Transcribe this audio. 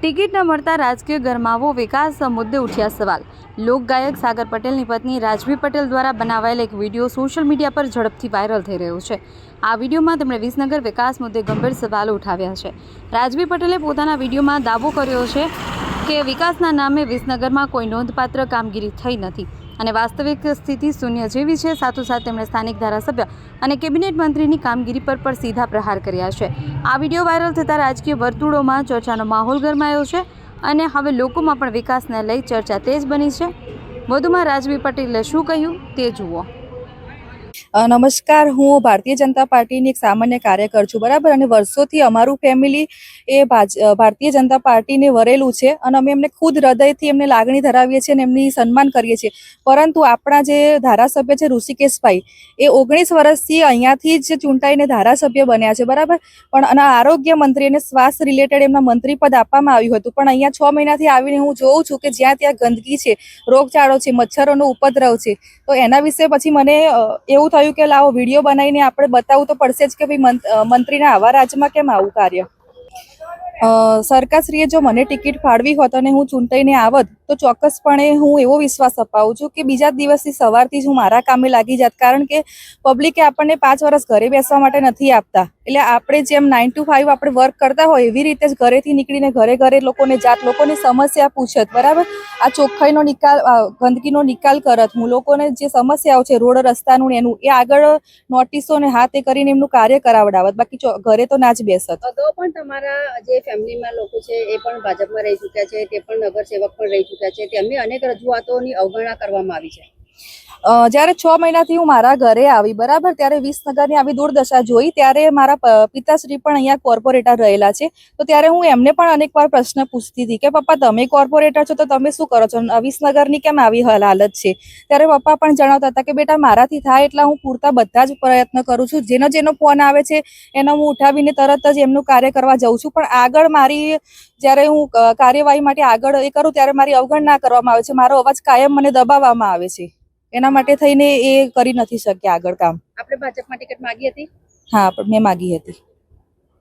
Ticket ન મળતા રાજકીય ગરમાવો, વિકાસ મુદ્દે ઉઠ્યા સવાલ। લોકગાયક સાગર પટેલની પત્ની રાજવી પટેલ દ્વારા બનાવાયેલ એક વિડીયો સોશિયલ મીડિયા પર ઝડપથી વાયરલ થઈ રહ્યો છે। આ વિડીયોમાં તેમણે વિસનગર વિકાસ મુદ્દે ગંભીર સવાલો ઉઠાવ્યા છે। રાજવી પટેલે પોતાના વિડીયોમાં દાવો કર્યો છે કે વિકાસના નામે વિસનગરમાં કોઈ નોંધપાત્ર કામગીરી થઈ નથી અને વાસ્તવિક સ્થિતિ શૂન્ય જેવી છે। સાથોસાથ તેમણે સ્થાનિક ધારાસભ્ય અને કેબિનેટ મંત્રીની કામગીરી પર પણ સીધા પ્રહાર કર્યા છે। આ વિડીયો વાયરલ થતાં રાજકીય વર્તુળોમાં ચર્ચાનો માહોલ ગરમાયો છે અને હવે લોકોમાં પણ વિકાસને લઈ ચર્ચા તેજ બની છે। વધુમાં રાજવી પટેલે શું કહ્યું તે જુઓ। નમસ્કાર, હું ભારતીય જનતા પાર્ટીની એક સામાન્ય કાર્યકર છું, બરાબર। અને વર્ષોથી અમારું ફેમિલી એ ભારતીય જનતા પાર્ટીને વરેલું છે અને અમે એમને ખુદ હૃદયથી એમને લાગણી ધરાવીએ છીએ અને એમની સન્માન કરીએ છીએ। પરંતુ આપણા જે ધારાસભ્ય છે ઋષિકેશભાઈ, એ 19 વર્ષથી અહીંયાથી જ ચૂંટાઈને ધારાસભ્ય બન્યા છે, બરાબર। પણ અને આરોગ્ય મંત્રી અને સ્વાસ્થ્ય રિલેટેડ એમના મંત્રી પદ આપવામાં આવ્યું હતું, પણ અહીંયા 6 મહિનાથી આવીને હું જોઉં છું કે જ્યાં ત્યાં ગંદકી છે, રોગચાળો છે, મચ્છરોનો ઉપદ્રવ છે। તો એના વિશે પછી મને એવું થયું કે લાવો વિડીયો બનાવીને આપણે બતાવવું તો પડશે જ કે ભાઈ મંત્રીના આવા રાજ્યમાં કેમ આવું કાર્ય। સરકારશ્રીએ જો મને ટિકિટ ફાળવી હોત અને હું ચૂંટાઈને આવત તો ચોક્કસપણે હું એવો વિશ્વાસ અપાવું છું કે બીજા દિવસથી સવારથી જ હું મારા કામે લાગી જાત, કારણ કે પબ્લિકે આપણને 5 વર્ષ ઘરે બેસવા માટે નથી આપતા। એટલે આપણે જેમ 9 to 5 આપણે વર્ક કરતા હોય એવી રીતે જ ઘરેથી નીકળીને ઘરે ઘરે લોકોને જાત, લોકોની સમસ્યા પૂછત, બરાબર। આ ચોખ્ખાઈનો નિકાલ, ગંદકીનો નિકાલ કરત, હું લોકોને જે સમસ્યાઓ છે રોડ રસ્તાનું એનું એ આગળ નોટિસો ને હાથ એ કરીને એમનું કાર્ય કરાવડાવત, બાકી ઘરે તો ના જ બેસત। અગાઉ પણ તમારા જે ફેમિલીમાં લોકો છે એ પણ ભાજપમાં રહી ચૂક્યા છે, તે પણ નગરસેવક પણ રહી ચૂક્યા છે, તેમની અનેક રજૂઆતોની અવગણના કરવામાં આવી છે। જ્યારે 6 મહિનાથી હું મારા ઘરે આવી, બરાબર, ત્યારે વિસનગરની આવી દુર્દશા જોઈ, ત્યારે મારા પિતાશ્રી પણ અહીંયા કોર્પોરેટર રહેલા છે। તો ત્યારે હું એમને પણ અનેકવાર પ્રશ્ન પૂછતી હતી કે પપ્પા તમે કોર્પોરેટર છો તો તમે શું કરો છો, વિસનગરની કેમ આવી હાલત છે। ત્યારે પપ્પા પણ જણાવતા હતા કે બેટા મારાથી થાય એટલા હું પૂરતા બધા જ પ્રયત્ન કરું છું, જેનો ફોન આવે છે એનો હું ઉઠાવીને તરત જ એમનું કાર્ય કરવા જાઉં છું। પણ આગળ મારી જ્યારે હું કાર્યવાહી માટે આગળ એ કરું ત્યારે મારી અવગણના કરવામાં આવે છે, મારો અવાજ કાયમ મને દબાવવામાં આવે છે। એના માટે થઈને એ કરી નથી શક્યા આગળ કામ। આપણે ભાજપમાં ટિકિટ માંગી હતી? હા, મેં માગી હતી।